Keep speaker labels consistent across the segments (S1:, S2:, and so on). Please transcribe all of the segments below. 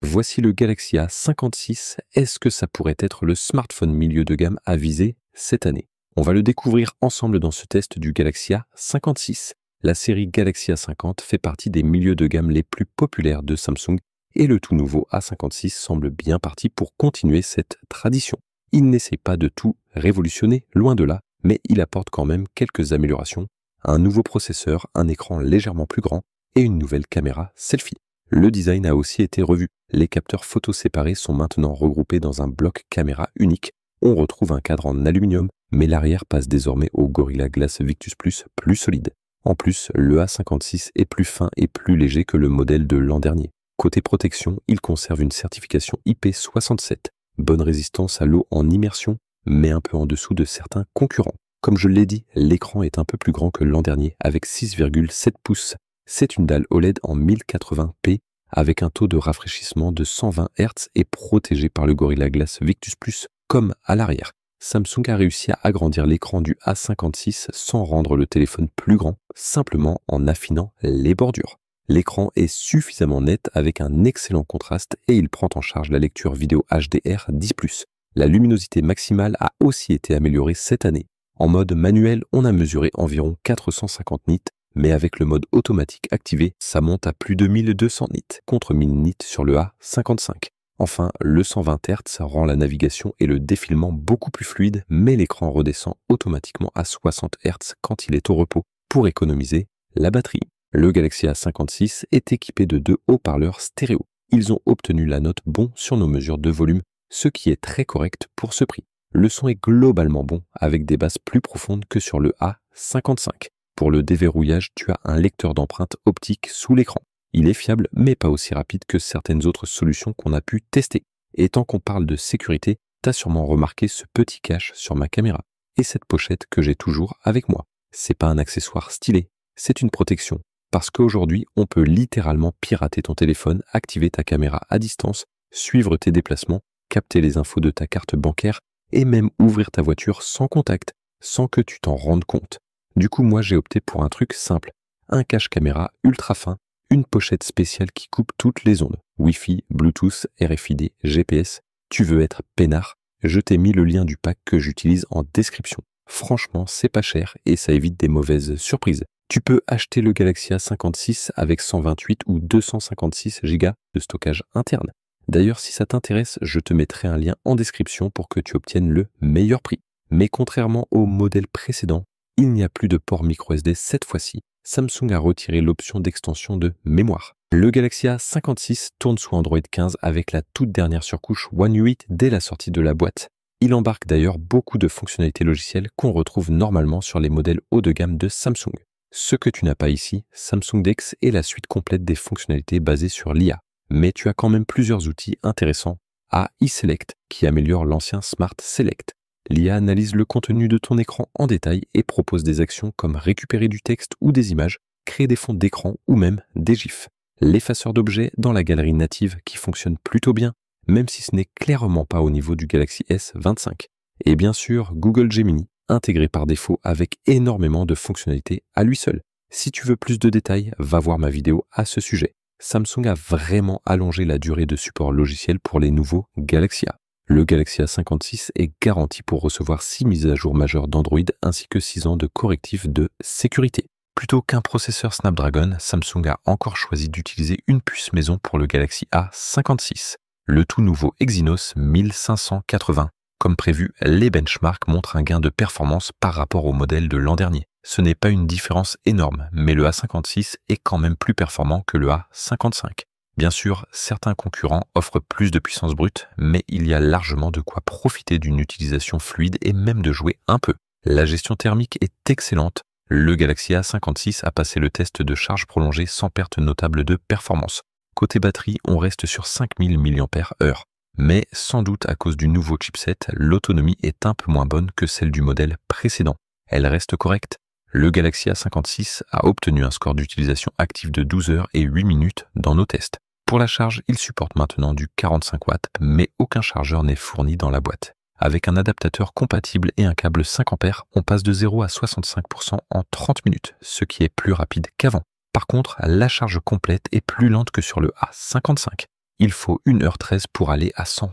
S1: Voici le Galaxy A56. Est-ce que ça pourrait être le smartphone milieu de gamme à viser cette année? On va le découvrir ensemble dans ce test du Galaxy A56. La série Galaxy A50 fait partie des milieux de gamme les plus populaires de Samsung et le tout nouveau A56 semble bien parti pour continuer cette tradition. Il n'essaie pas de tout révolutionner, loin de là, mais il apporte quand même quelques améliorations, un nouveau processeur, un écran légèrement plus grand et une nouvelle caméra selfie. Le design a aussi été revu. Les capteurs photos séparés sont maintenant regroupés dans un bloc caméra unique. On retrouve un cadre en aluminium, mais l'arrière passe désormais au Gorilla Glass Victus Plus plus solide. En plus, le A56 est plus fin et plus léger que le modèle de l'an dernier. Côté protection, il conserve une certification IP67. Bonne résistance à l'eau en immersion, mais un peu en dessous de certains concurrents. Comme je l'ai dit, l'écran est un peu plus grand que l'an dernier, avec 6,7 pouces. C'est une dalle OLED en 1080p avec un taux de rafraîchissement de 120 Hz et protégé par le Gorilla Glass Victus Plus comme à l'arrière. Samsung a réussi à agrandir l'écran du A56 sans rendre le téléphone plus grand, simplement en affinant les bordures. L'écran est suffisamment net avec un excellent contraste et il prend en charge la lecture vidéo HDR10+. La luminosité maximale a aussi été améliorée cette année. En mode manuel, on a mesuré environ 450 nits, mais avec le mode automatique activé, ça monte à plus de 1200 nits, contre 1000 nits sur le A55. Enfin, le 120 Hz rend la navigation et le défilement beaucoup plus fluides, mais l'écran redescend automatiquement à 60 Hz quand il est au repos, pour économiser la batterie. Le Galaxy A56 est équipé de 2 haut-parleurs stéréo. Ils ont obtenu la note bon sur nos mesures de volume, ce qui est très correct pour ce prix. Le son est globalement bon, avec des basses plus profondes que sur le A55. Pour le déverrouillage, tu as un lecteur d'empreintes optique sous l'écran. Il est fiable, mais pas aussi rapide que certaines autres solutions qu'on a pu tester. Et tant qu'on parle de sécurité, t'as sûrement remarqué ce petit cache sur ma caméra et cette pochette que j'ai toujours avec moi. C'est pas un accessoire stylé, c'est une protection. Parce qu'aujourd'hui, on peut littéralement pirater ton téléphone, activer ta caméra à distance, suivre tes déplacements, capter les infos de ta carte bancaire et même ouvrir ta voiture sans contact, sans que tu t'en rendes compte. Du coup, moi, j'ai opté pour un truc simple. Un cache caméra ultra fin, une pochette spéciale qui coupe toutes les ondes. Wi-Fi, Bluetooth, RFID, GPS. Tu veux être peinard? Je t'ai mis le lien du pack que j'utilise en description. Franchement, c'est pas cher et ça évite des mauvaises surprises. Tu peux acheter le Galaxy A56 avec 128 ou 256 Go de stockage interne. D'ailleurs, si ça t'intéresse, je te mettrai un lien en description pour que tu obtiennes le meilleur prix. Mais contrairement au modèle précédent, il n'y a plus de port microSD cette fois-ci. Samsung a retiré l'option d'extension de mémoire. Le Galaxy A56 tourne sous Android 15 avec la toute dernière surcouche One UI dès la sortie de la boîte. Il embarque d'ailleurs beaucoup de fonctionnalités logicielles qu'on retrouve normalement sur les modèles haut de gamme de Samsung. Ce que tu n'as pas ici, Samsung DeX est la suite complète des fonctionnalités basées sur l'IA. Mais tu as quand même plusieurs outils intéressants. AI Select qui améliore l'ancien Smart Select. L'IA analyse le contenu de ton écran en détail et propose des actions comme récupérer du texte ou des images, créer des fonds d'écran ou même des GIFs. L'effaceur d'objets dans la galerie native qui fonctionne plutôt bien, même si ce n'est clairement pas au niveau du Galaxy S25. Et bien sûr, Google Gemini, intégré par défaut avec énormément de fonctionnalités à lui seul. Si tu veux plus de détails, va voir ma vidéo à ce sujet. Samsung a vraiment allongé la durée de support logiciel pour les nouveaux Galaxy A. Le Galaxy A56 est garanti pour recevoir 6 mises à jour majeures d'Android ainsi que 6 ans de correctifs de sécurité. Plutôt qu'un processeur Snapdragon, Samsung a encore choisi d'utiliser une puce maison pour le Galaxy A56. Le tout nouveau Exynos 1580. Comme prévu, les benchmarks montrent un gain de performance par rapport au modèle de l'an dernier. Ce n'est pas une différence énorme, mais le A56 est quand même plus performant que le A55. Bien sûr, certains concurrents offrent plus de puissance brute, mais il y a largement de quoi profiter d'une utilisation fluide et même de jouer un peu. La gestion thermique est excellente. Le Galaxy A56 a passé le test de charge prolongée sans perte notable de performance. Côté batterie, on reste sur 5000 mAh. Mais sans doute à cause du nouveau chipset, l'autonomie est un peu moins bonne que celle du modèle précédent. Elle reste correcte. Le Galaxy A56 a obtenu un score d'utilisation active de 12 heures et 8 minutes dans nos tests. Pour la charge, il supporte maintenant du 45 watts, mais aucun chargeur n'est fourni dans la boîte. Avec un adaptateur compatible et un câble 5 ampères, on passe de 0 à 65% en 30 minutes, ce qui est plus rapide qu'avant. Par contre, la charge complète est plus lente que sur le A55. Il faut 1h13 pour aller à 100%.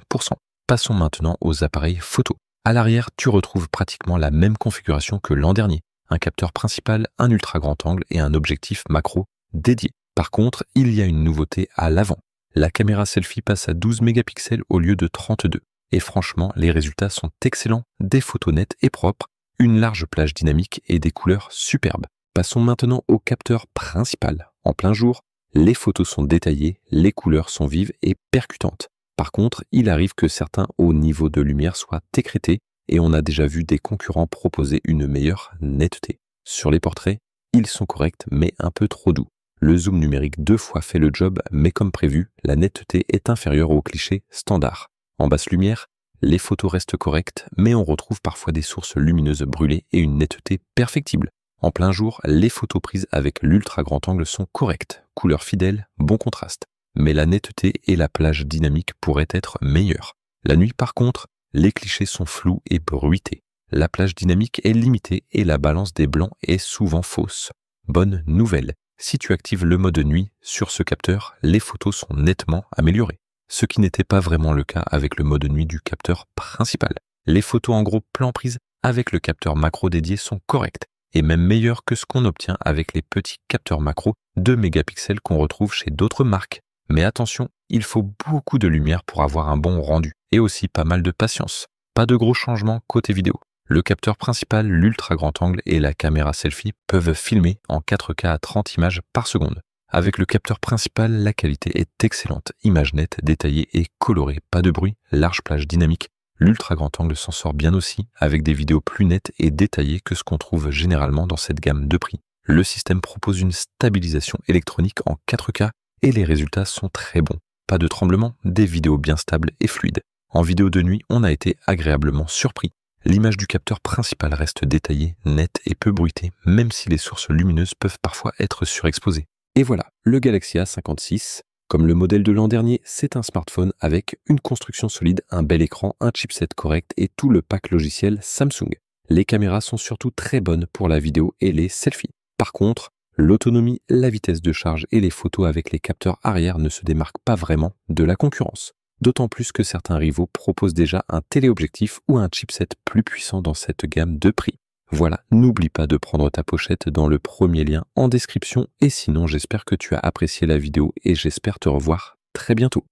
S1: Passons maintenant aux appareils photo. À l'arrière, tu retrouves pratiquement la même configuration que l'an dernier. Un capteur principal, un ultra grand angle et un objectif macro dédié. Par contre, il y a une nouveauté à l'avant. La caméra selfie passe à 12 mégapixels au lieu de 32. Et franchement, les résultats sont excellents, des photos nettes et propres, une large plage dynamique et des couleurs superbes. Passons maintenant au capteur principal. En plein jour, les photos sont détaillées, les couleurs sont vives et percutantes. Par contre, il arrive que certains hauts niveaux de lumière soient écrêtés et on a déjà vu des concurrents proposer une meilleure netteté. Sur les portraits, ils sont corrects mais un peu trop doux. Le zoom numérique 2 fois fait le job, mais comme prévu, la netteté est inférieure au cliché standard. En basse lumière, les photos restent correctes, mais on retrouve parfois des sources lumineuses brûlées et une netteté perfectible. En plein jour, les photos prises avec l'ultra grand angle sont correctes, couleur fidèle, bon contraste. Mais la netteté et la plage dynamique pourraient être meilleures. La nuit, par contre, les clichés sont flous et bruités. La plage dynamique est limitée et la balance des blancs est souvent fausse. Bonne nouvelle, si tu actives le mode nuit sur ce capteur, les photos sont nettement améliorées. Ce qui n'était pas vraiment le cas avec le mode nuit du capteur principal. Les photos en gros plan prises avec le capteur macro dédié sont correctes et même meilleures que ce qu'on obtient avec les petits capteurs macro 2 mégapixels qu'on retrouve chez d'autres marques. Mais attention, il faut beaucoup de lumière pour avoir un bon rendu et aussi pas mal de patience. Pas de gros changements côté vidéo. Le capteur principal, l'ultra grand angle et la caméra selfie peuvent filmer en 4K à 30 images par seconde. Avec le capteur principal, la qualité est excellente, image nette, détaillée et colorée, pas de bruit, large plage dynamique. L'ultra grand angle s'en sort bien aussi, avec des vidéos plus nettes et détaillées que ce qu'on trouve généralement dans cette gamme de prix. Le système propose une stabilisation électronique en 4K et les résultats sont très bons. Pas de tremblement, des vidéos bien stables et fluides. En vidéo de nuit, on a été agréablement surpris. L'image du capteur principal reste détaillée, nette et peu bruitée, même si les sources lumineuses peuvent parfois être surexposées. Et voilà, le Galaxy A56, comme le modèle de l'an dernier, c'est un smartphone avec une construction solide, un bel écran, un chipset correct et tout le pack logiciel Samsung. Les caméras sont surtout très bonnes pour la vidéo et les selfies. Par contre, l'autonomie, la vitesse de charge et les photos avec les capteurs arrière ne se démarquent pas vraiment de la concurrence. D'autant plus que certains rivaux proposent déjà un téléobjectif ou un chipset plus puissant dans cette gamme de prix. Voilà, n'oublie pas de prendre ta pochette dans le premier lien en description et sinon j'espère que tu as apprécié la vidéo et j'espère te revoir très bientôt.